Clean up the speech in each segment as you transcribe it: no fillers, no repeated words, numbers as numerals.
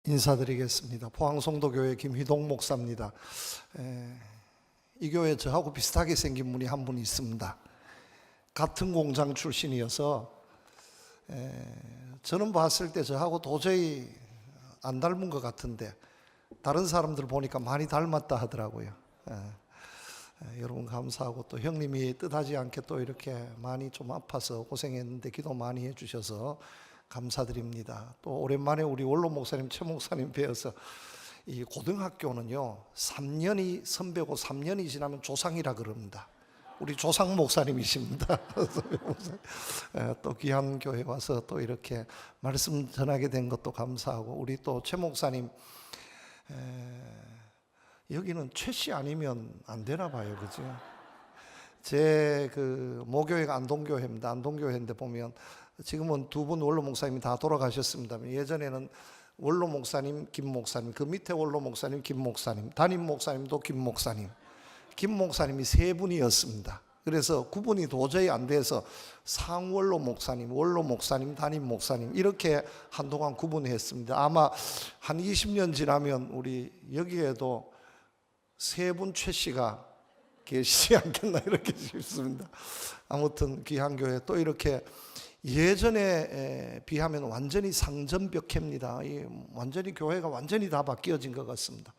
인사드리겠습니다. 포항송도교회 김희동 목사입니다. 이 교회 저하고 비슷하게 생긴 분이 한 분 있습니다. 같은 공장 출신이어서 저는 봤을 때 저하고 도저히 안 닮은 것 같은데 다른 사람들 보니까 많이 닮았다 하더라고요. 여러분 감사하고, 또 형님이 뜻하지 않게 또 이렇게 많이 좀 아파서 고생했는데 기도 많이 해주셔서 감사드립니다. 또 오랜만에 우리 원로 목사님, 최 목사님 뵈어서, 이 고등학교는요 3년이 선배고 3년이 지나면 조상이라 그럽니다. 우리 조상 목사님이십니다. 또 귀한 교회 와서 또 이렇게 말씀 전하게 된 것도 감사하고, 우리 또 최 목사님, 여기는 최 씨 아니면 안 되나 봐요, 그죠? 제 그 모교회가 안동교회입니다. 안동교회인데 보면 지금은 두 분 원로 목사님이 다 돌아가셨습니다. 예전에는 원로 목사님, 김 목사님, 그 밑에 원로 목사님, 김 목사님, 담임 목사님도 김 목사님, 김 목사님이 세 분이었습니다. 그래서 구분이 도저히 안 돼서 상원로 목사님, 원로 목사님, 담임 목사님 이렇게 한동안 구분했습니다. 아마 한 20년 지나면 우리 여기에도 세 분 최 씨가 계시지 않겠나 이렇게 싶습니다. 아무튼 귀한 교회, 또 이렇게 예전에 비하면 완전히 상전벽해입니다. 완전히 교회가 완전히 다 바뀌어진 것 같습니다.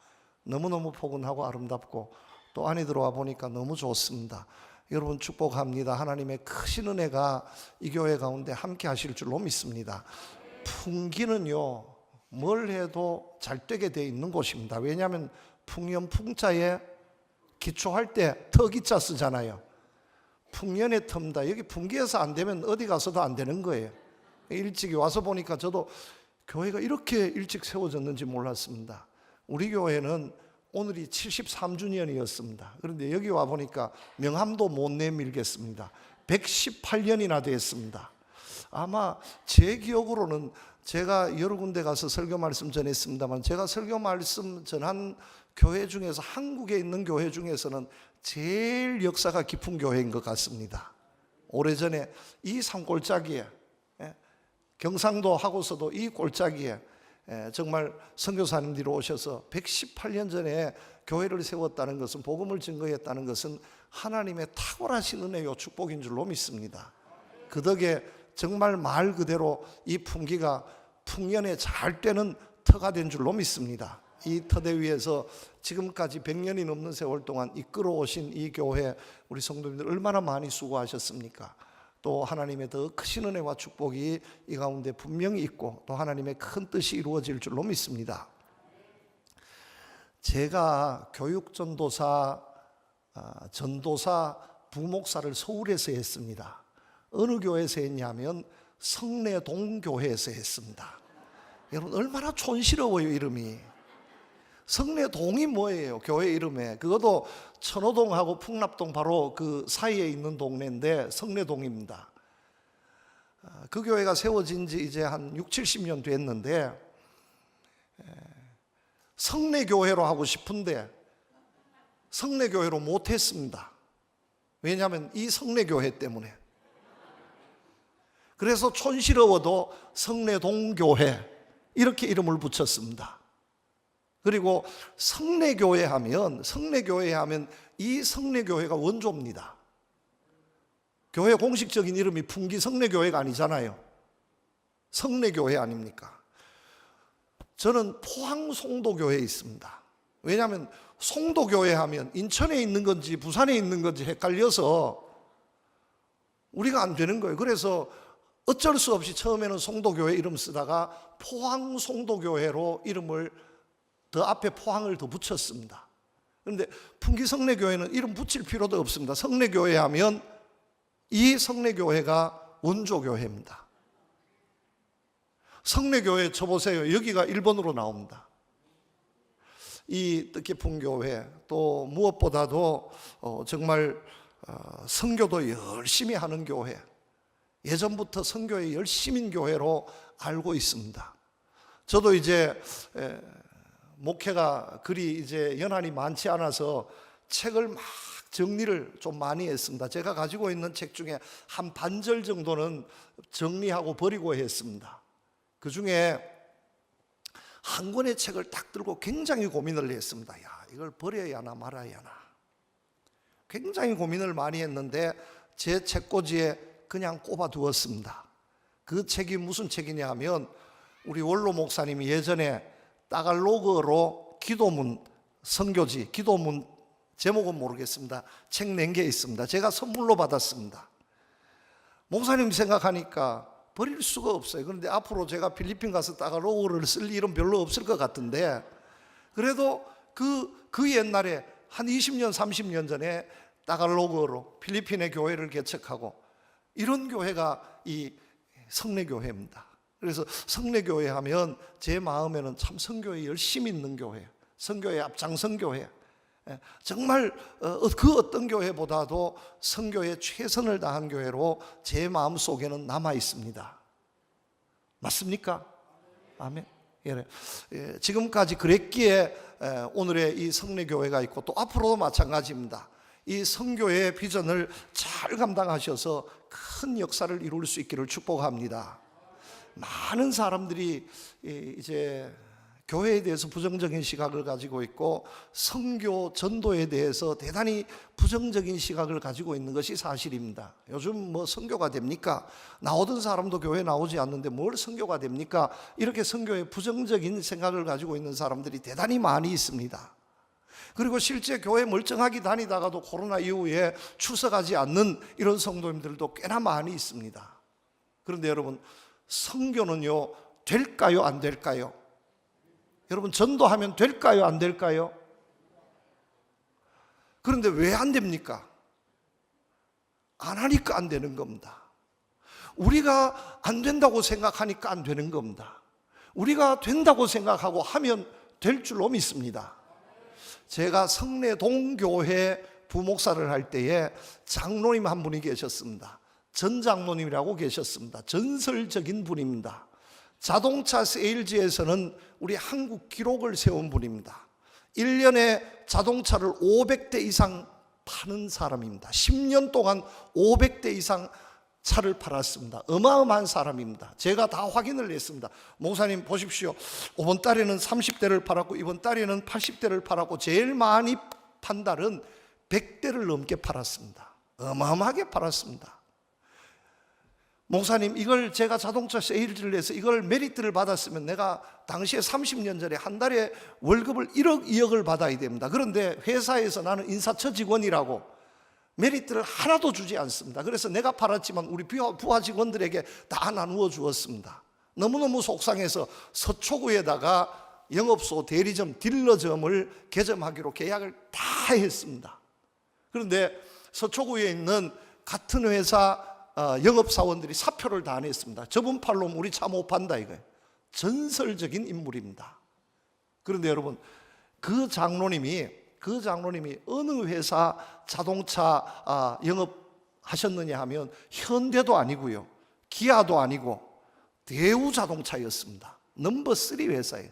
너무너무 포근하고 아름답고, 또 안에 들어와 보니까 너무 좋습니다. 여러분 축복합니다. 하나님의 크신 은혜가 이 교회 가운데 함께 하실 줄로 믿습니다. 풍기는요 뭘 해도 잘 되게 돼 있는 곳입니다. 왜냐하면 풍년 풍자에 기초할 때 터기자 쓰잖아요. 풍년의 텀다. 여기 풍기에서 안 되면 어디 가서도 안 되는 거예요. 일찍이 와서 보니까 저도 교회가 이렇게 일찍 세워졌는지 몰랐습니다. 우리 교회는 오늘이 73주년이었습니다. 그런데 여기 와 보니까 명함도 못 내밀겠습니다. 118년이나 됐습니다. 아마 제 기억으로는, 제가 여러 군데 가서 설교 말씀 전했습니다만, 제가 설교 말씀 전한 교회 중에서, 한국에 있는 교회 중에서는 제일 역사가 깊은 교회인 것 같습니다. 오래전에 이 산골짜기에, 경상도 하고서도 이 골짜기에 정말 선교사님들이 오셔서 118년 전에 교회를 세웠다는 것은, 복음을 증거했다는 것은 하나님의 탁월하신 은혜요 축복인 줄로 믿습니다. 그 덕에 정말 말 그대로 이 풍기가 풍년에 잘 되는 터가 된 줄로 믿습니다. 이 터대 위에서 지금까지 100년이 넘는 세월 동안 이끌어 오신 이 교회, 우리 성도님들 얼마나 많이 수고하셨습니까? 또 하나님의 더 크신 은혜와 축복이 이 가운데 분명히 있고, 또 하나님의 큰 뜻이 이루어질 줄로 믿습니다. 제가 교육전도사, 전도사, 부목사를 서울에서 했습니다. 어느 교회에서 했냐면 성내동 교회에서 했습니다. 여러분 얼마나 촌스러워요, 이름이. 성내동이 뭐예요? 교회 이름에. 그것도 천호동하고 풍납동 바로 그 사이에 있는 동네인데 성내동입니다. 그 교회가 세워진 지 이제 한 6, 70년 됐는데, 성내교회로 하고 싶은데 성내교회로 못했습니다. 왜냐하면 이 성내교회 때문에. 그래서 촌스러워도 성내동교회 이렇게 이름을 붙였습니다. 그리고 성내교회 하면 이 성내교회가 원조입니다. 교회 공식적인 이름이 풍기 성내교회가 아니잖아요. 성내교회 아닙니까? 저는 포항 송도교회에 있습니다. 왜냐하면 송도교회 하면 인천에 있는 건지 부산에 있는 건지 헷갈려서 우리가 안 되는 거예요. 그래서 어쩔 수 없이 처음에는 송도교회 이름 쓰다가 포항 송도교회로 이름을 더 앞에 포항을 더 붙였습니다. 그런데 풍기 성내교회는 이름 붙일 필요도 없습니다. 성내교회 하면 이 성내교회가 원조교회입니다. 성내교회 쳐보세요. 여기가 1번으로 나옵니다. 이 뜻깊은 교회, 또 무엇보다도 정말 선교도 열심히 하는 교회, 예전부터 선교의 열심인 교회로 알고 있습니다. 저도 이제 목회가 그리 이제 연한이 많지 않아서 책을 막 정리를 좀 많이 했습니다. 제가 가지고 있는 책 중에 한 반절 정도는 정리하고 버리고 했습니다. 그 중에 한 권의 책을 딱 들고 굉장히 고민을 했습니다. 야, 이걸 버려야 하나 말아야 하나. 굉장히 고민을 많이 했는데 제 책꽂이에 그냥 꼽아 두었습니다. 그 책이 무슨 책이냐 하면 우리 원로 목사님이 예전에 따갈로그로 기도문 선교지, 기도문 제목은 모르겠습니다. 책 낸 게 있습니다. 제가 선물로 받았습니다. 목사님 생각하니까 버릴 수가 없어요. 그런데 앞으로 제가 필리핀 가서 따갈로그를 쓸 일은 별로 없을 것 같은데, 그래도 그 옛날에 한 20년 30년 전에 따갈로그로 필리핀의 교회를 개척하고, 이런 교회가 이 성례교회입니다. 그래서 성례교회 하면 제 마음에는 참 선교에 열심히 있는 교회, 선교에 앞장선 교회, 정말 그 어떤 교회보다도 선교에 최선을 다한 교회로 제 마음속에는 남아 있습니다. 맞습니까? 아멘. 예, 지금까지 그랬기에 오늘의 이 성례교회가 있고, 또 앞으로도 마찬가지입니다. 이 선교의 비전을 잘 감당하셔서 큰 역사를 이룰 수 있기를 축복합니다. 많은 사람들이 이제 교회에 대해서 부정적인 시각을 가지고 있고, 선교 전도에 대해서 대단히 부정적인 시각을 가지고 있는 것이 사실입니다. 요즘 뭐 선교가 됩니까? 나오던 사람도 교회 나오지 않는데 뭘 선교가 됩니까? 이렇게 선교에 부정적인 생각을 가지고 있는 사람들이 대단히 많이 있습니다. 그리고 실제 교회 멀쩡하게 다니다가도 코로나 이후에 출석하지 않는 이런 성도님들도 꽤나 많이 있습니다. 그런데 여러분, 선교는요, 될까요, 안 될까요? 여러분, 전도하면 될까요, 안 될까요? 그런데 왜 안 됩니까? 안 하니까 안 되는 겁니다. 우리가 안 된다고 생각하니까 안 되는 겁니다. 우리가 된다고 생각하고 하면 될 줄로 믿습니다. 제가 성례동교회 부목사를 할 때에 장로님 한 분이 계셨습니다. 전 장로님이라고 계셨습니다. 전설적인 분입니다. 자동차 세일즈에서는 우리 한국 기록을 세운 분입니다. 1년에 자동차를 500대 이상 파는 사람입니다. 10년 동안 500대 이상 차를 팔았습니다. 어마어마한 사람입니다. 제가 다 확인을 했습니다. 목사님 보십시오. 이번 달에는 30대를 팔았고 이번 달에는 80대를 팔았고 제일 많이 판 달은 100대를 넘게 팔았습니다. 어마어마하게 팔았습니다. 목사님, 이걸 제가 자동차 세일즈를 해서 이걸 메리트를 받았으면 내가 당시에 30년 전에 한 달에 월급을 1억, 2억을 받아야 됩니다. 그런데 회사에서 나는 인사처 직원이라고 메리트를 하나도 주지 않습니다. 그래서 내가 팔았지만 우리 부하 직원들에게 다 나누어 주었습니다. 너무너무 속상해서 서초구에다가 영업소, 대리점, 딜러점을 개점하기로 계약을 다 했습니다. 그런데 서초구에 있는 같은 회사 영업사원들이 사표를 다 냈습니다. 저분 팔로 우리 차 못 판다 이거예요. 전설적인 인물입니다. 그런데 여러분, 그 장로님이 어느 회사 자동차 영업하셨느냐 하면 현대도 아니고요, 기아도 아니고 대우자동차였습니다. 넘버 3 회사예요.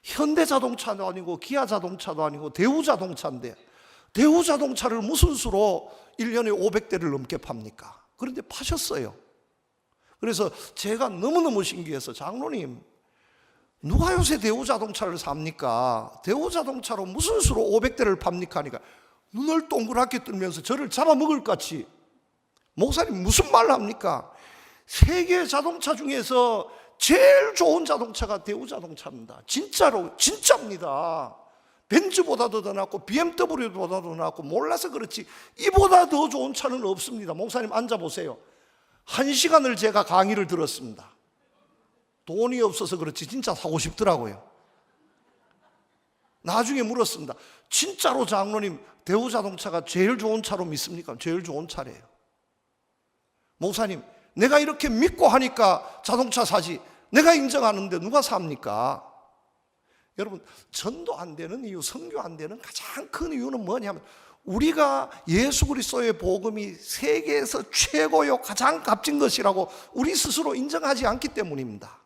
현대자동차도 아니고 기아자동차도 아니고 대우자동차인데, 대우자동차를 무슨 수로 1년에 500대를 넘게 팝니까? 그런데 파셨어요. 그래서 제가 너무너무 신기해서, 장로님, 누가 요새 대우자동차를 삽니까? 대우자동차로 무슨 수로 500대를 팝니까? 하니까 눈을 동그랗게 뜨면서 저를 잡아먹을 것 같이, 목사님 무슨 말 합니까? 세계 자동차 중에서 제일 좋은 자동차가 대우자동차입니다. 진짜로, 진짜입니다. 벤츠보다도 더 낫고 BMW보다도 낫고, 몰라서 그렇지 이보다 더 좋은 차는 없습니다. 목사님 앉아보세요. 1시간을 제가 강의를 들었습니다. 돈이 없어서 그렇지 진짜 사고 싶더라고요. 나중에 물었습니다. 진짜로 장로님, 대우자동차가 제일 좋은 차로 믿습니까? 제일 좋은 차래요. 목사님, 내가 이렇게 믿고 하니까 자동차 사지, 내가 인정하는데 누가 삽니까? 여러분, 전도 안 되는 이유, 선교 안 되는 가장 큰 이유는 뭐냐면, 우리가 예수 그리스도의 복음이 세계에서 최고요, 가장 값진 것이라고 우리 스스로 인정하지 않기 때문입니다.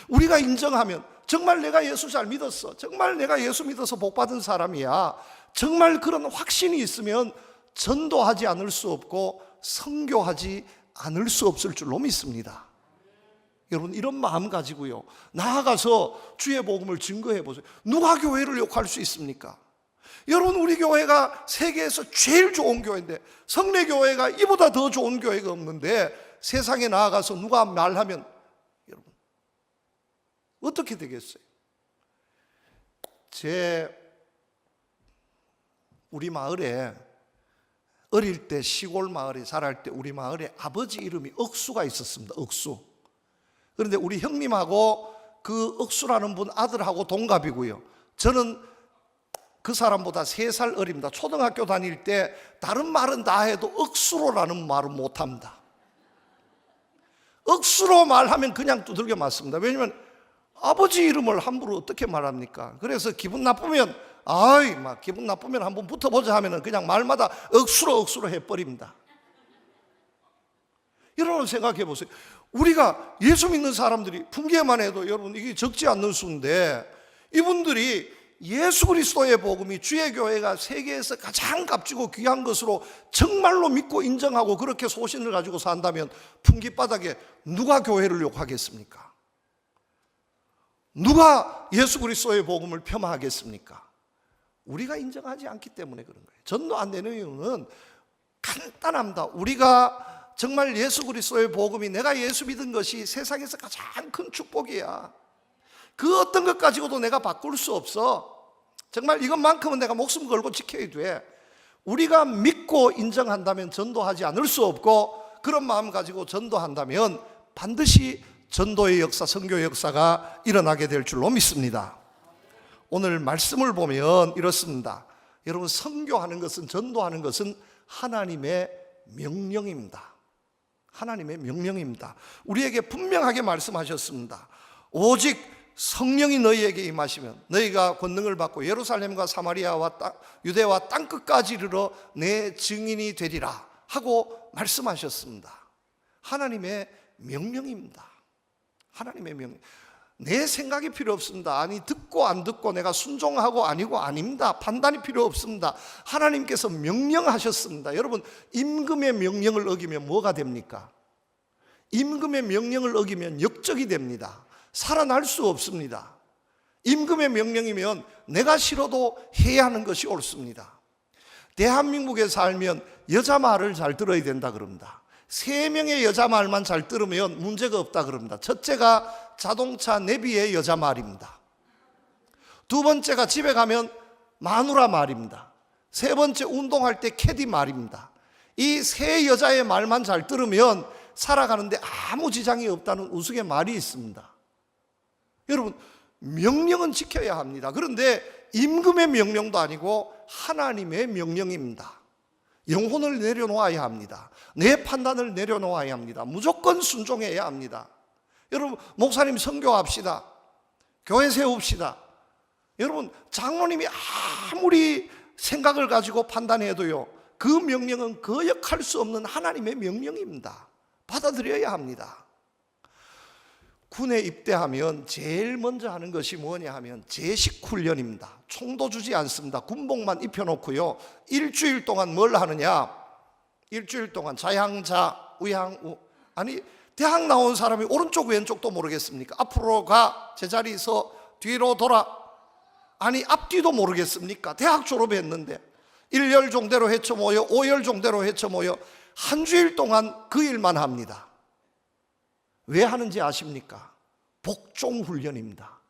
우리가 인정하면, 정말 내가 예수 잘 믿었어, 정말 내가 예수 믿어서 복 받은 사람이야, 정말 그런 확신이 있으면 전도하지 않을 수 없고 선교하지 않을 수 없을 줄로 믿습니다. 여러분 이런 마음 가지고요 나아가서 주의 복음을 증거해 보세요. 누가 교회를 욕할 수 있습니까? 여러분 우리 교회가 세계에서 제일 좋은 교회인데, 성례교회가 이보다 더 좋은 교회가 없는데 세상에 나아가서 누가 말하면 여러분 어떻게 되겠어요? 우리 마을에 어릴 때 시골 마을에 자랄 때 우리 마을에 아버지 이름이 억수가 있었습니다. 억수. 그런데 우리 형님하고 그 억수라는 분 아들하고 동갑이고요. 저는 그 사람보다 3살 어립니다. 초등학교 다닐 때 다른 말은 다 해도 억수로라는 말은 못합니다. 억수로 말하면 그냥 두들겨 맞습니다. 왜냐하면 아버지 이름을 함부로 어떻게 말합니까? 그래서 기분 나쁘면 기분 나쁘면 한번 붙어보자 하면은 그냥 말마다 억수로 해버립니다. 여러분 생각해 보세요. 우리가 예수 믿는 사람들이 풍계만 해도 여러분 이게 적지 않는 수인데, 이분들이 예수 그리스도의 복음이 주의 교회가 세계에서 가장 값지고 귀한 것으로 정말로 믿고 인정하고 그렇게 소신을 가지고 산다면 풍기바닥에 누가 교회를 욕하겠습니까? 누가 예수 그리스도의 복음을 폄하하겠습니까? 우리가 인정하지 않기 때문에 그런 거예요. 전도 안 되는 이유는 간단합니다. 우리가 정말 예수 그리스도의 복음이, 내가 예수 믿은 것이 세상에서 가장 큰 축복이야, 그 어떤 것 가지고도 내가 바꿀 수 없어, 정말 이것만큼은 내가 목숨 걸고 지켜야 돼, 우리가 믿고 인정한다면 전도하지 않을 수 없고, 그런 마음 가지고 전도한다면 반드시 전도의 역사, 선교의 역사가 일어나게 될 줄로 믿습니다. 오늘 말씀을 보면 이렇습니다. 여러분 선교하는 것은, 전도하는 것은 하나님의 명령입니다. 하나님의 명령입니다. 우리에게 분명하게 말씀하셨습니다. 오직 성령이 너희에게 임하시면 너희가 권능을 받고 예루살렘과 사마리아와 유대와 땅끝까지 이르러 내 증인이 되리라 하고 말씀하셨습니다. 하나님의 명령입니다. 하나님의 명령. 내 생각이 필요 없습니다. 아니 듣고 안 듣고 내가 순종하고 아니고 아닙니다. 판단이 필요 없습니다. 하나님께서 명령하셨습니다. 여러분 임금의 명령을 어기면 뭐가 됩니까? 임금의 명령을 어기면 역적이 됩니다. 살아날 수 없습니다. 임금의 명령이면 내가 싫어도 해야 하는 것이 옳습니다. 대한민국에 살면 여자 말을 잘 들어야 된다 그럽니다. 3명의 여자 말만 잘 들으면 문제가 없다 그럽니다. 첫째가 자동차 내비의 여자 말입니다. 두 번째가 집에 가면 마누라 말입니다. 세 번째 운동할 때 캐디 말입니다. 이 3 여자의 말만 잘 들으면 살아가는데 아무 지장이 없다는 우스개 말이 있습니다. 여러분 명령은 지켜야 합니다. 그런데 임금의 명령도 아니고 하나님의 명령입니다. 영혼을 내려놓아야 합니다. 내 판단을 내려놓아야 합니다. 무조건 순종해야 합니다. 여러분 목사님 선교합시다, 교회 세웁시다. 여러분 장로님이 아무리 생각을 가지고 판단해도요, 그 명령은 거역할 수 없는 하나님의 명령입니다. 받아들여야 합니다. 군에 입대하면 제일 먼저 하는 것이 뭐냐 하면 제식 훈련입니다. 총도 주지 않습니다. 군복만 입혀놓고요, 일주일 동안 뭘 하느냐, 일주일 동안 자향자 우향우, 아니 대학 나온 사람이 오른쪽 왼쪽도 모르겠습니까? 앞으로 가, 제자리에서 뒤로 돌아, 아니 앞뒤도 모르겠습니까? 대학 졸업했는데 1열 종대로 헤쳐 모여 5열 종대로 헤쳐 모여 한 주일 동안 그 일만 합니다. 왜 하는지 아십니까? 복종 훈련입니다.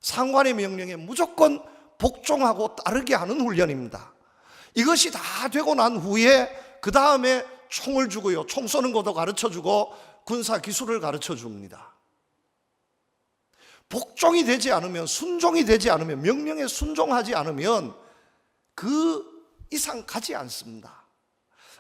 상관의 명령에 무조건 복종하고 따르게 하는 훈련입니다. 이것이 다 되고 난 후에 그 다음에 총을 주고요, 총 쏘는 것도 가르쳐주고 군사 기술을 가르쳐줍니다. 복종이 되지 않으면, 순종이 되지 않으면, 명령에 순종하지 않으면 그 이상 가지 않습니다.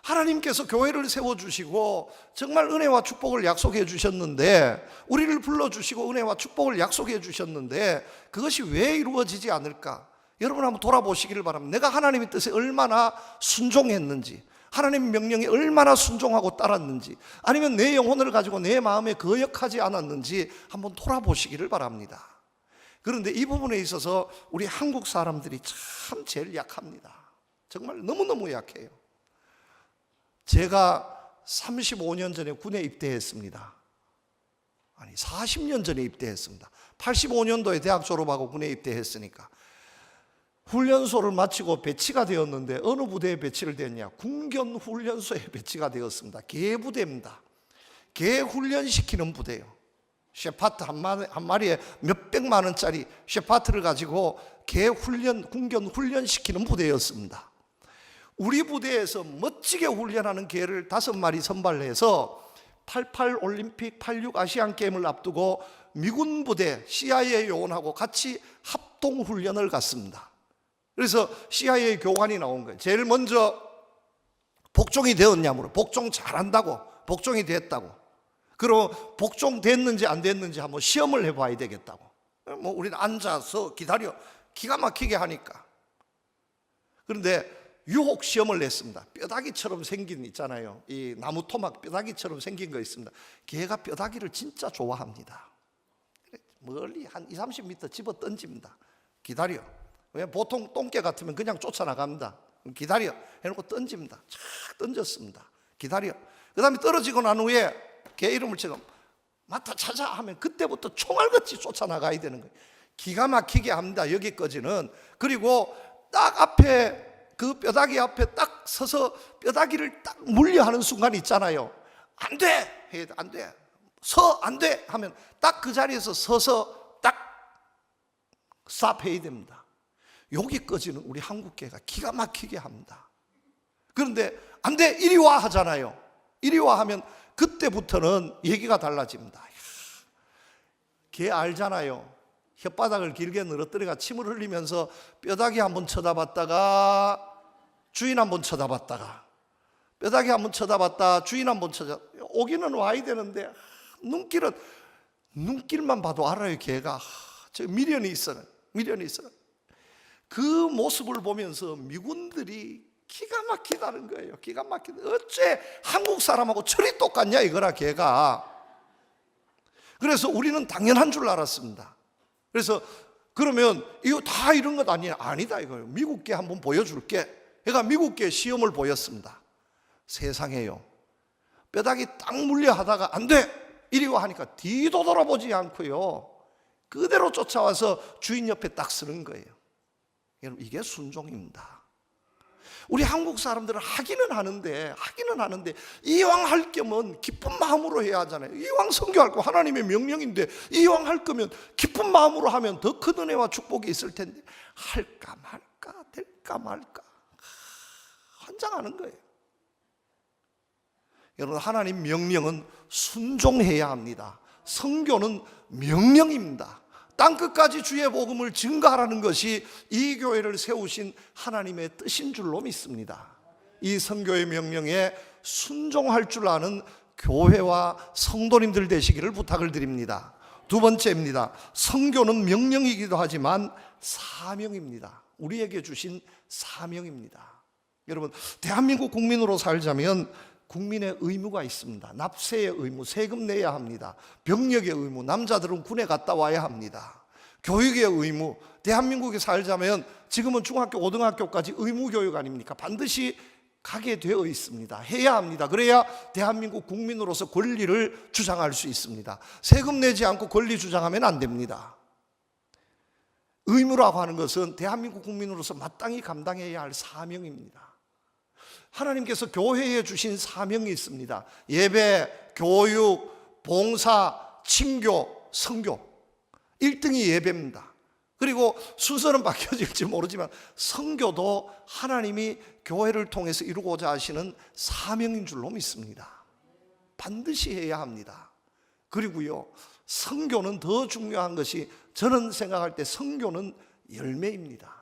하나님께서 교회를 세워주시고 정말 은혜와 축복을 약속해 주셨는데, 우리를 불러주시고 은혜와 축복을 약속해 주셨는데 그것이 왜 이루어지지 않을까? 여러분 한번 돌아보시기를 바랍니다. 내가 하나님의 뜻에 얼마나 순종했는지, 하나님 명령에 얼마나 순종하고 따랐는지, 아니면 내 영혼을 가지고 내 마음에 거역하지 않았는지 한번 돌아보시기를 바랍니다. 그런데 이 부분에 있어서 우리 한국 사람들이 참 제일 약합니다. 정말 너무너무 약해요. 제가 35년 전에 군에 입대했습니다. 아니 40년 전에 입대했습니다. 85년도에 대학 졸업하고 군에 입대했으니까 훈련소를 마치고 배치가 되었는데 어느 부대에 배치를 됐냐? 군견훈련소에 배치가 되었습니다. 개 부대입니다. 개 훈련시키는 부대예요. 셰파트 한 마리에 몇백만 원짜리 셰파트를 가지고 개 훈련, 군견 훈련시키는 부대였습니다. 우리 부대에서 멋지게 훈련하는 개를 5마리 선발해서 88 올림픽, 86 아시안 게임을 앞두고 미군 부대 CIA 요원하고 같이 합동 훈련을 갔습니다. 그래서 CIA 교관이 나온 거예요. 제일 먼저 복종이 되었냐 물어. 복종 잘한다고, 복종이 됐다고. 그럼 복종 됐는지 안 됐는지 한번 시험을 해봐야 되겠다고. 뭐 우리는 앉아서 기다려 기가 막히게 하니까. 그런데 유혹 시험을 냈습니다. 뼈다귀처럼 생긴 있잖아요. 이 나무 토막 뼈다귀처럼 생긴 거 있습니다. 개가 뼈다귀를 진짜 좋아합니다. 멀리 한 20-30m 집어 던집니다. 기다려. 왜 보통 똥개 같으면 그냥 쫓아나갑니다. 기다려 해놓고 던집니다. 착 던졌습니다. 기다려. 그 다음에 떨어지고 난 후에 개 이름을 치고 맡아 찾아 하면 그때부터 총알같이 쫓아나가야 되는 거예요. 기가 막히게 합니다. 여기까지는. 그리고 딱 앞에 그 뼈다귀 앞에 딱 서서 뼈다귀를 딱 물려하는 순간이 있잖아요. 안 돼! 안 돼! 안 돼! 하면 딱 그 자리에서 서서 딱 스탑해야 됩니다. 여기까지는 우리 한국계가 기가 막히게 합니다. 그런데 안 돼! 이리 와! 하잖아요. 이리 와 하면 그때부터는 얘기가 달라집니다. 걔 알잖아요. 혓바닥을 길게 늘어뜨려가 침을 흘리면서 뼈다귀 한번 쳐다봤다가 주인 한번 쳐다봤다가 뼈다귀 한번 쳐다봤다 주인 한번 오기는 와야 되는데 눈길만 봐도 알아요. 걔가 저 미련이 있어요. 그 모습을 보면서 미군들이 기가 막히다는 거예요. 기가 막히다. 어째 한국 사람하고 철이 똑같냐 이거라 걔가. 그래서 우리는 당연한 줄 알았습니다. 그래서 그러면 이거 다 이런 것 아니야? 아니다 이거예요. 미국계 한번 보여줄게. 그러니까 미국계 시험을 보였습니다. 세상에요. 뼈다귀 딱 물려 하다가 안 돼! 이리 와 하니까 뒤도 돌아보지 않고요. 그대로 쫓아와서 주인 옆에 딱 서는 거예요. 여러분 이게 순종입니다. 우리 한국 사람들은 하기는 하는데 이왕 할 거면 기쁜 마음으로 해야 하잖아요. 이왕 선교할 거 하나님의 명령인데 이왕 할 거면 기쁜 마음으로 하면 더 큰 은혜와 축복이 있을 텐데 할까 말까 될까 말까 환장하는 거예요. 여러분 하나님 명령은 순종해야 합니다. 선교는 명령입니다. 땅끝까지 주의 복음을 증거하라는 것이 이 교회를 세우신 하나님의 뜻인 줄로 믿습니다. 이 선교의 명령에 순종할 줄 아는 교회와 성도님들 되시기를 부탁을 드립니다. 두 번째입니다. 선교는 명령이기도 하지만 사명입니다. 우리에게 주신 사명입니다. 여러분 대한민국 국민으로 살자면 국민의 의무가 있습니다. 납세의 의무, 세금 내야 합니다. 병력의 의무, 남자들은 군에 갔다 와야 합니다. 교육의 의무, 대한민국에 살자면 지금은 중학교, 고등학교까지 의무교육 아닙니까? 반드시 가게 되어 있습니다. 해야 합니다. 그래야 대한민국 국민으로서 권리를 주장할 수 있습니다. 세금 내지 않고 권리 주장하면 안 됩니다. 의무라고 하는 것은 대한민국 국민으로서 마땅히 감당해야 할 사명입니다. 하나님께서 교회에 주신 사명이 있습니다. 예배, 교육, 봉사, 친교, 선교. 1등이 예배입니다. 그리고 순서는 바뀌어질지 모르지만 선교도 하나님이 교회를 통해서 이루고자 하시는 사명인 줄로 믿습니다. 반드시 해야 합니다. 그리고요, 선교는 더 중요한 것이 저는 생각할 때 선교는 열매입니다.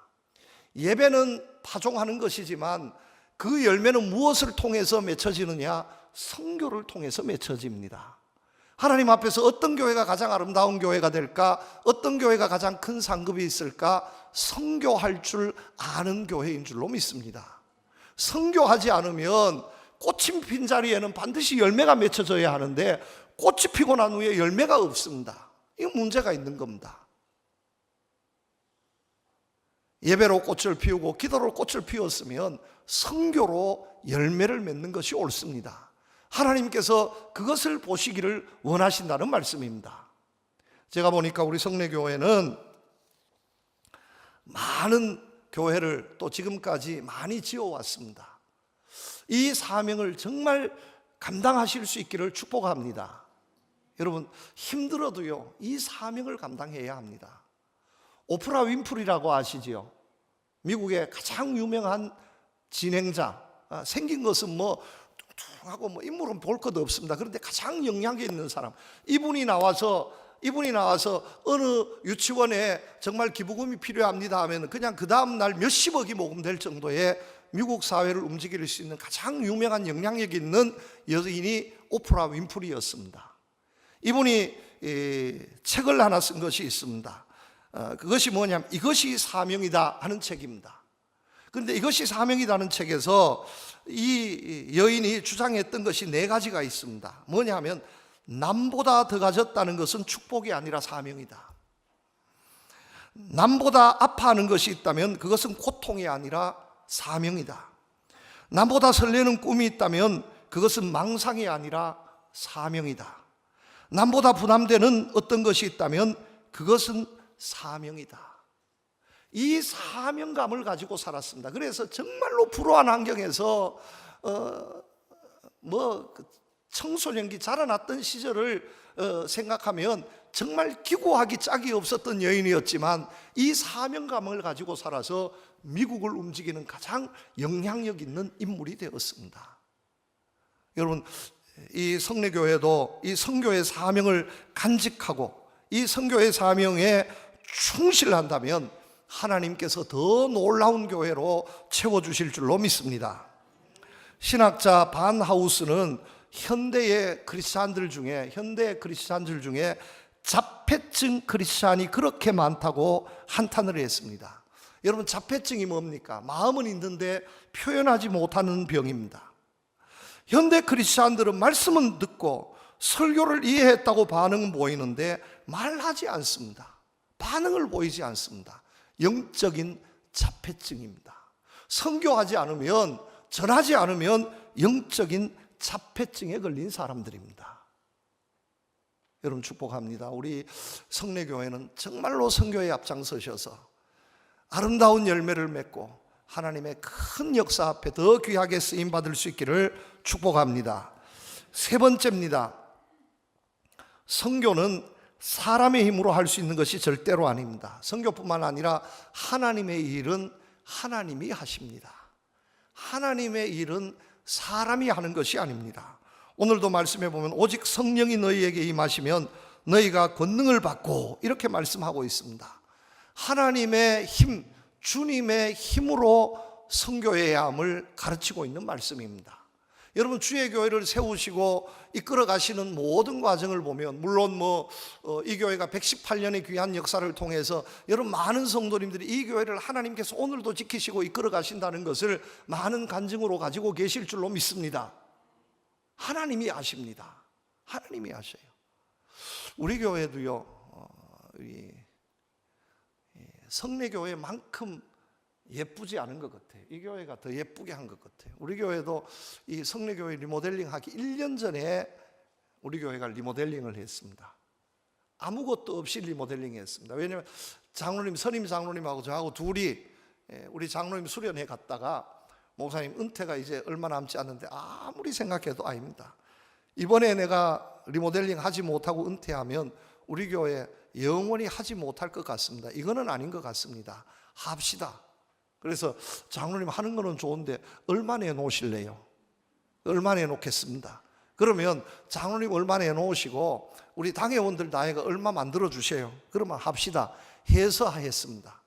예배는 파종하는 것이지만 그 열매는 무엇을 통해서 맺혀지느냐? 선교를 통해서 맺혀집니다. 하나님 앞에서 어떤 교회가 가장 아름다운 교회가 될까? 어떤 교회가 가장 큰 상급이 있을까? 선교할 줄 아는 교회인 줄로 믿습니다. 선교하지 않으면 꽃이 핀 자리에는 반드시 열매가 맺혀져야 하는데 꽃이 피고 난 후에 열매가 없습니다. 이거 문제가 있는 겁니다. 예배로 꽃을 피우고 기도로 꽃을 피웠으면 선교로 열매를 맺는 것이 옳습니다. 하나님께서 그것을 보시기를 원하신다는 말씀입니다. 제가 보니까 우리 성례교회는 많은 교회를 또 지금까지 많이 지어왔습니다. 이 사명을 정말 감당하실 수 있기를 축복합니다. 여러분, 힘들어도요, 이 사명을 감당해야 합니다. 오프라 윈프리라고 아시지요? 미국의 가장 유명한 진행자. 생긴 것은 뭐 뚱뚱하고 뭐 인물은 볼 것도 없습니다. 그런데 가장 영향력 있는 사람. 이분이 나와서 어느 유치원에 정말 기부금이 필요합니다 하면 그냥 그 다음 날 몇십억이 모금될 정도의 미국 사회를 움직일 수 있는 가장 유명한 영향력 있는 여인이 오프라 윈프리였습니다. 이분이 책을 하나 쓴 것이 있습니다. 그것이 뭐냐면 이것이 사명이다 하는 책입니다. 그런데 이것이 사명이라는 책에서 이 여인이 주장했던 것이 4가지가 있습니다. 뭐냐면 남보다 더 가졌다는 것은 축복이 아니라 사명이다. 남보다 아파하는 것이 있다면 그것은 고통이 아니라 사명이다. 남보다 설레는 꿈이 있다면 그것은 망상이 아니라 사명이다. 남보다 부담되는 어떤 것이 있다면 그것은 사명이다. 이 사명감을 가지고 살았습니다. 그래서 정말로 불우한 환경에서 청소년기 자라났던 시절을 생각하면 정말 기고하기 짝이 없었던 여인이었지만 이 사명감을 가지고 살아서 미국을 움직이는 가장 영향력 있는 인물이 되었습니다. 여러분, 이 성례교회도 이 선교의 사명을 간직하고 이 선교의 사명에 충실한다면 하나님께서 더 놀라운 교회로 채워주실 줄로 믿습니다. 신학자 반하우스는 현대 크리스찬들 중에 자폐증 크리스찬이 그렇게 많다고 한탄을 했습니다. 여러분, 자폐증이 뭡니까? 마음은 있는데 표현하지 못하는 병입니다. 현대 크리스찬들은 말씀은 듣고 설교를 이해했다고 반응은 보이는데 말하지 않습니다. 반응을 보이지 않습니다. 영적인 자폐증입니다. 선교하지 않으면, 전하지 않으면 영적인 자폐증에 걸린 사람들입니다. 여러분, 축복합니다. 우리 성례교회는 정말로 선교에 앞장서셔서 아름다운 열매를 맺고 하나님의 큰 역사 앞에 더 귀하게 쓰임받을 수 있기를 축복합니다. 3번째입니다. 선교는 사람의 힘으로 할 수 있는 것이 절대로 아닙니다. 선교뿐만 아니라 하나님의 일은 하나님이 하십니다. 하나님의 일은 사람이 하는 것이 아닙니다. 오늘도 말씀해 보면 오직 성령이 너희에게 임하시면 너희가 권능을 받고 이렇게 말씀하고 있습니다. 하나님의 힘, 주님의 힘으로 선교해야 함을 가르치고 있는 말씀입니다. 여러분, 주의 교회를 세우시고 이끌어 가시는 모든 과정을 보면, 물론 이 교회가 118년의 귀한 역사를 통해서 여러분 많은 성도님들이 이 교회를 하나님께서 오늘도 지키시고 이끌어 가신다는 것을 많은 간증으로 가지고 계실 줄로 믿습니다. 하나님이 아십니다. 하나님이 아셔요. 우리 교회도요, 성례교회만큼 예쁘지 않은 것 같아요. 이 교회가 더 예쁘게 한 것 같아요. 우리 교회도 이 성례교회 리모델링 하기 1년 전에 우리 교회가 리모델링을 했습니다. 아무것도 없이 리모델링 했습니다. 왜냐하면 선임 장로님하고 저하고 둘이 우리 장로님 수련회 갔다가 목사님 은퇴가 이제 얼마 남지 않는데 아무리 생각해도 아닙니다. 이번에 내가 리모델링 하지 못하고 은퇴하면 우리 교회 영원히 하지 못할 것 같습니다. 이거는 아닌 것 같습니다. 합시다. 그래서 장로님 하는 거는 좋은데 얼마 내놓으실래요? 얼마 내놓겠습니다. 그러면 장로님 얼마 내놓으시고 우리 당회원들 나이가 얼마 만들어 주세요. 그러면 합시다. 해서 했습니다.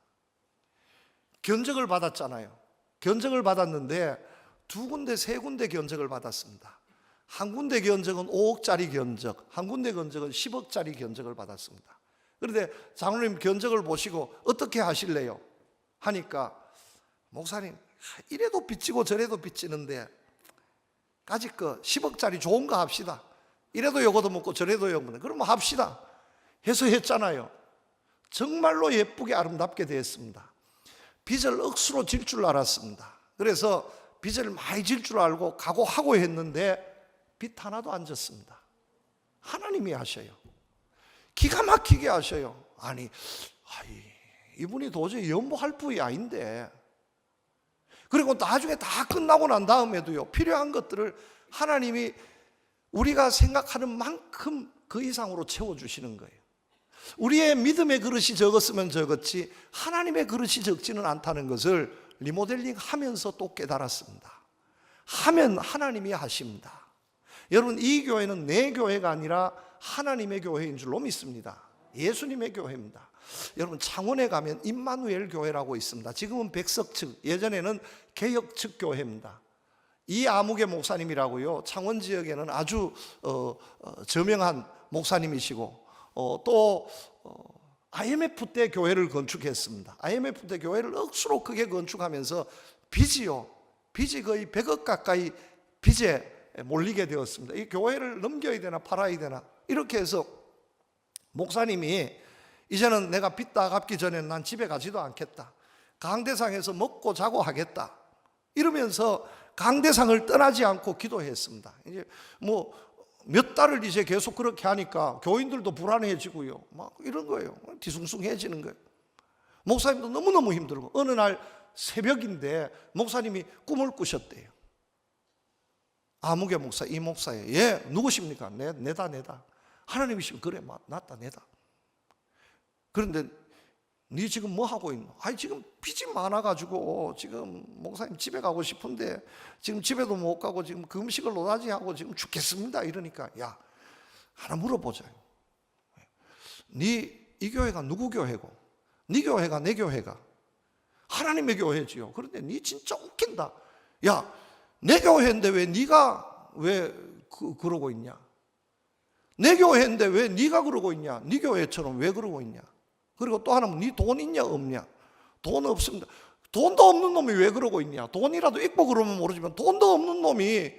견적을 받았잖아요. 견적을 받았는데 2군데 3군데 견적을 받았습니다. 한 군데 견적은 5억짜리 견적, 한 군데 견적은 10억짜리 견적을 받았습니다. 그런데 장로님 견적을 보시고 어떻게 하실래요? 하니까 목사님, 이래도 빚지고 저래도 빚지는데 까짓 거 10억짜리 좋은 거 합시다. 이래도 요거도 먹고 저래도 요거도, 그러면 합시다 해서 했잖아요. 정말로 예쁘게 아름답게 되었습니다. 빚을 억수로 질 줄 알았습니다. 그래서 빚을 많이 질 줄 알고 각오하고 했는데 빚 하나도 안 졌습니다. 하나님이 하셔요. 기가 막히게 하셔요. 아니, 이분이 도저히 연보할 분이 아닌데. 그리고 나중에 다 끝나고 난 다음에도요, 필요한 것들을 하나님이 우리가 생각하는 만큼 그 이상으로 채워주시는 거예요. 우리의 믿음의 그릇이 적었으면 적었지 하나님의 그릇이 적지는 않다는 것을 리모델링 하면서 또 깨달았습니다. 하면 하나님이 하십니다. 여러분, 이 교회는 내 교회가 아니라 하나님의 교회인 줄로 믿습니다. 예수님의 교회입니다. 여러분, 창원에 가면 임마누엘 교회라고 있습니다. 지금은 백석 측, 예전에는 개역 측 교회입니다. 이 아무개 목사님이라고요, 창원 지역에는 아주 저명한 목사님이시고, 또 IMF 때 교회를 건축했습니다. IMF 때 교회를 억수로 크게 건축하면서 빚이 거의 100억 가까이 빚에 몰리게 되었습니다. 이 교회를 넘겨야 되나 팔아야 되나 이렇게 해서 목사님이 이제는 내가 빚 다 갚기 전에 난 집에 가지도 않겠다, 강대상에서 먹고 자고 하겠다 이러면서 강대상을 떠나지 않고 기도했습니다. 이제 뭐 몇 달을 이제 계속 그렇게 하니까 교인들도 불안해지고요, 막 이런 거예요. 뒤숭숭해지는 거예요. 목사님도 너무너무 힘들고, 어느 날 새벽인데 목사님이 꿈을 꾸셨대요. 아무개 목사, 이 목사예요. 예, 누구십니까? 내다. 하나님이시면 그래, 낫다, 내다. 그런데 네 지금 뭐 하고 있노? 아니, 지금 빚이 많아가지고 지금 목사님 집에 가고 싶은데 지금 집에도 못 가고 지금 그 음식을 노다지 하고 지금 죽겠습니다. 이러니까, 야, 하나 물어보자. 네 이 교회가 누구 교회고, 네 교회가 내 교회가 하나님의 교회지요. 그런데 네 진짜 웃긴다. 야, 내 교회인데 왜 네가 그러고 있냐? 내 교회인데 왜 네가 그러고 있냐? 네 교회처럼 왜 그러고 있냐? 그리고 또 하나는 네 돈 있냐 없냐? 돈 없습니다. 돈도 없는 놈이 왜 그러고 있냐? 돈이라도 있고 그러면 모르지만 돈도 없는 놈이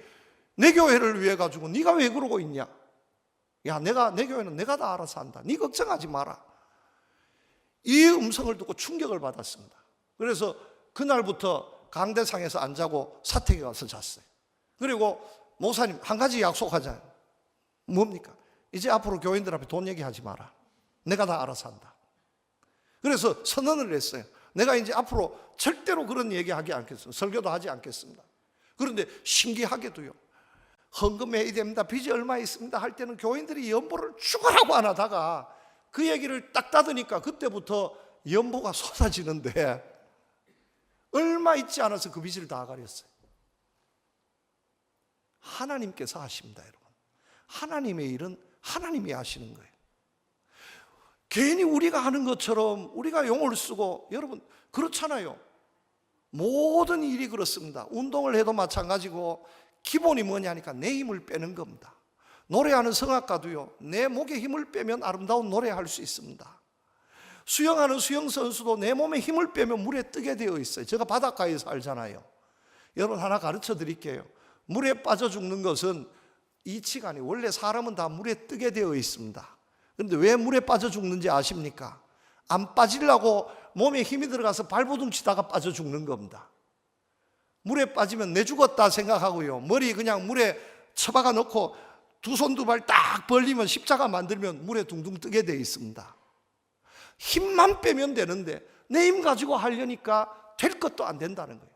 내 교회를 위해 가지고 네가 왜 그러고 있냐? 야, 내 교회는 내가 다 알아서 한다. 네 걱정하지 마라. 이 음성을 듣고 충격을 받았습니다. 그래서 그날부터 강대상에서 안 자고 사택에 가서 잤어요. 그리고 목사님, 한 가지 약속하자. 뭡니까? 이제 앞으로 교인들 앞에 돈 얘기하지 마라. 내가 다 알아서 한다. 그래서 선언을 했어요. 내가 이제 앞으로 절대로 그런 얘기하지 않겠습니다. 설교도 하지 않겠습니다. 그런데 신기하게도요, 헌금해야 됩니다, 빚이 얼마 있습니다 할 때는 교인들이 연보를 죽으라고 안 하다가 그 얘기를 딱 닫으니까 그때부터 연보가 쏟아지는데, 얼마 있지 않아서 그 빚을 다 가렸어요. 하나님께서 하십니다, 여러분. 하나님의 일은 하나님이 하시는 거예요. 괜히 우리가 하는 것처럼 우리가 용을 쓰고, 여러분 그렇잖아요. 모든 일이 그렇습니다. 운동을 해도 마찬가지고, 기본이 뭐냐니까 내 힘을 빼는 겁니다. 노래하는 성악가도요, 내 목에 힘을 빼면 아름다운 노래할 수 있습니다. 수영하는 수영선수도 내 몸에 힘을 빼면 물에 뜨게 되어 있어요. 제가 바닷가에 살잖아요. 여러분, 하나 가르쳐 드릴게요. 물에 빠져 죽는 것은 이치가 아니에요. 원래 사람은 다 물에 뜨게 되어 있습니다. 그런데 왜 물에 빠져 죽는지 아십니까? 안 빠지려고 몸에 힘이 들어가서 발버둥 치다가 빠져 죽는 겁니다. 물에 빠지면 내 죽었다 생각하고요, 머리 그냥 물에 처박아 놓고 두 손 두 발 딱 벌리면 십자가 만들면 물에 둥둥 뜨게 되어 있습니다. 힘만 빼면 되는데 내 힘 가지고 하려니까 될 것도 안 된다는 거예요.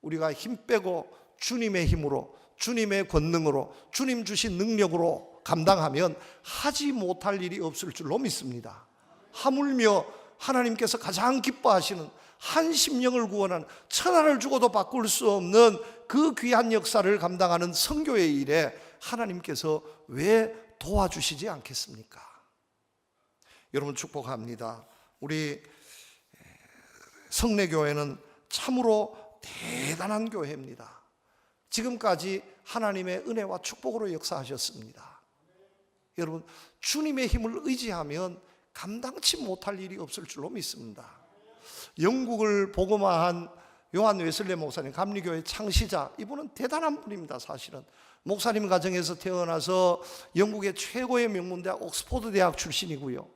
우리가 힘 빼고 주님의 힘으로, 주님의 권능으로, 주님 주신 능력으로 감당하면 하지 못할 일이 없을 줄로 믿습니다. 하물며 하나님께서 가장 기뻐하시는 한 심령을 구원하는, 천하를 주고도 바꿀 수 없는 그 귀한 역사를 감당하는 선교의 일에 하나님께서 왜 도와주시지 않겠습니까? 여러분, 축복합니다. 우리 성례교회는 참으로 대단한 교회입니다. 지금까지 하나님의 은혜와 축복으로 역사하셨습니다. 여러분, 주님의 힘을 의지하면 감당치 못할 일이 없을 줄로 믿습니다. 영국을 복음화한 요한 웨슬레 목사님, 감리교회 창시자, 이분은 대단한 분입니다. 사실은 목사님 가정에서 태어나서 영국의 최고의 명문대학 옥스퍼드 대학 출신이고요,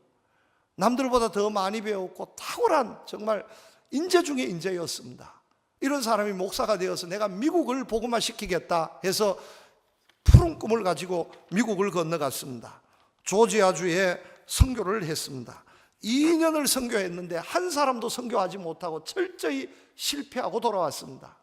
남들보다 더 많이 배웠고 탁월한 정말 인재 중에 인재였습니다. 이런 사람이 목사가 되어서 내가 미국을 복음화시키겠다 해서 푸른 꿈을 가지고 미국을 건너갔습니다. 조지아주에 선교를 했습니다. 2년을 선교했는데 한 사람도 선교하지 못하고 철저히 실패하고 돌아왔습니다.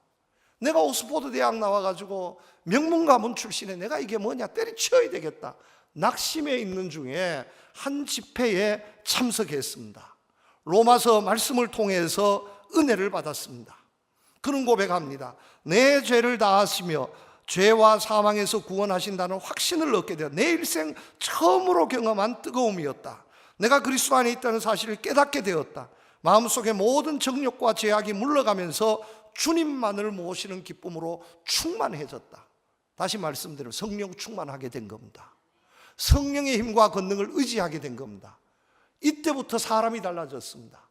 내가 옥스포드 대학 나와가지고 명문 가문 출신에 내가 이게 뭐냐 때려치워야 되겠다 낙심해 있는 중에 한 집회에 참석했습니다. 로마서 말씀을 통해서 은혜를 받았습니다. 그는 고백합니다. 내 죄를 다하시며 죄와 사망에서 구원하신다는 확신을 얻게 되어 내 일생 처음으로 경험한 뜨거움이었다. 내가 그리스도 안에 있다는 사실을 깨닫게 되었다. 마음속에 모든 정욕과 죄악이 물러가면서 주님만을 모시는 기쁨으로 충만해졌다. 다시 말씀드리면 성령 충만하게 된 겁니다. 성령의 힘과 권능을 의지하게 된 겁니다. 이때부터 사람이 달라졌습니다.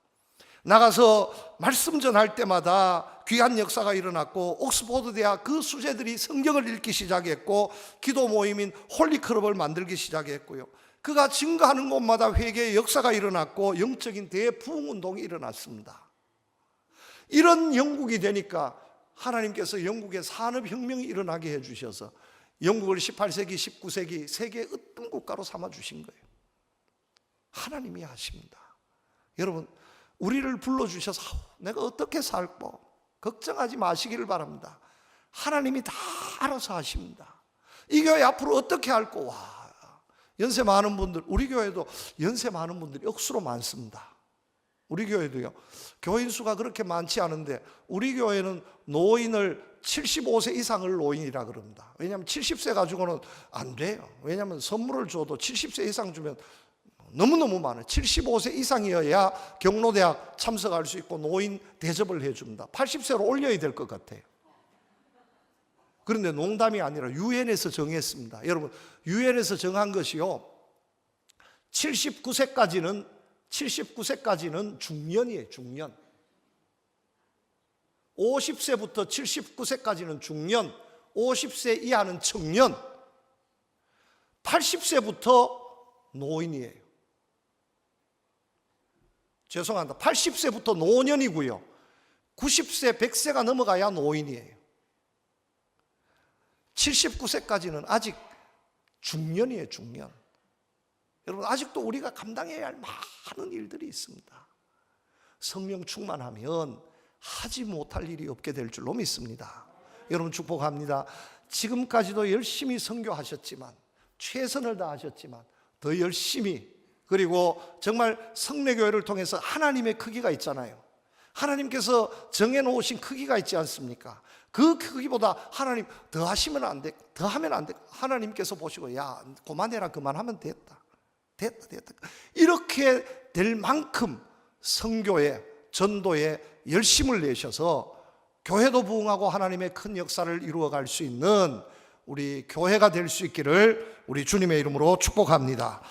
나가서 말씀 전할 때마다 귀한 역사가 일어났고 옥스포드 대학 그 수재들이 성경을 읽기 시작했고 기도 모임인 홀리클럽을 만들기 시작했고요. 그가 증거하는 곳마다 회개의 역사가 일어났고 영적인 대부흥운동이 일어났습니다. 이런 영국이 되니까 하나님께서 영국에 산업혁명이 일어나게 해주셔서 영국을 18세기, 19세기 세계의 으뜸 국가로 삼아주신 거예요. 하나님이 하십니다. 여러분 우리를 불러주셔서 내가 어떻게 살고 걱정하지 마시기를 바랍니다. 하나님이 다 알아서 하십니다. 이 교회 앞으로 어떻게 할고 연세 많은 분들, 우리 교회도 연세 많은 분들이 억수로 많습니다. 우리 교회도요 교인 수가 그렇게 많지 않은데 우리 교회는 노인을 75세 이상을 노인이라 그럽니다. 왜냐하면 70세 가지고는 안 돼요. 왜냐하면 선물을 줘도 70세 이상 주면 너무너무 많아요. 75세 이상이어야 경로대학 참석할 수 있고 노인 대접을 해줍니다. 80세로 올려야 될 것 같아요. 그런데 농담이 아니라 유엔에서 정했습니다. 여러분 유엔에서 정한 것이요 79세까지는 중년이에요. 중년. 50세부터 79세까지는 중년, 50세 이하는 청년, 80세부터 노인이에요. 죄송합니다. 80세부터 노년이고요. 90세, 100세가 넘어가야 노인이에요. 79세까지는 아직 중년이에요. 중년. 여러분 아직도 우리가 감당해야 할 많은 일들이 있습니다. 성령 충만하면 하지 못할 일이 없게 될 줄로 믿습니다. 여러분 축복합니다. 지금까지도 열심히 선교하셨지만 최선을 다하셨지만 더 열심히 그리고 정말 성례교회를 통해서 하나님의 크기가 있잖아요. 하나님께서 정해놓으신 크기가 있지 않습니까? 그 크기보다 하나님 더 하시면 안 돼, 더 하면 안 돼. 하나님께서 보시고 야 그만해라 그만하면 됐다 이렇게 될 만큼 선교에 전도에 열심을 내셔서 교회도 부흥하고 하나님의 큰 역사를 이루어갈 수 있는 우리 교회가 될 수 있기를 우리 주님의 이름으로 축복합니다.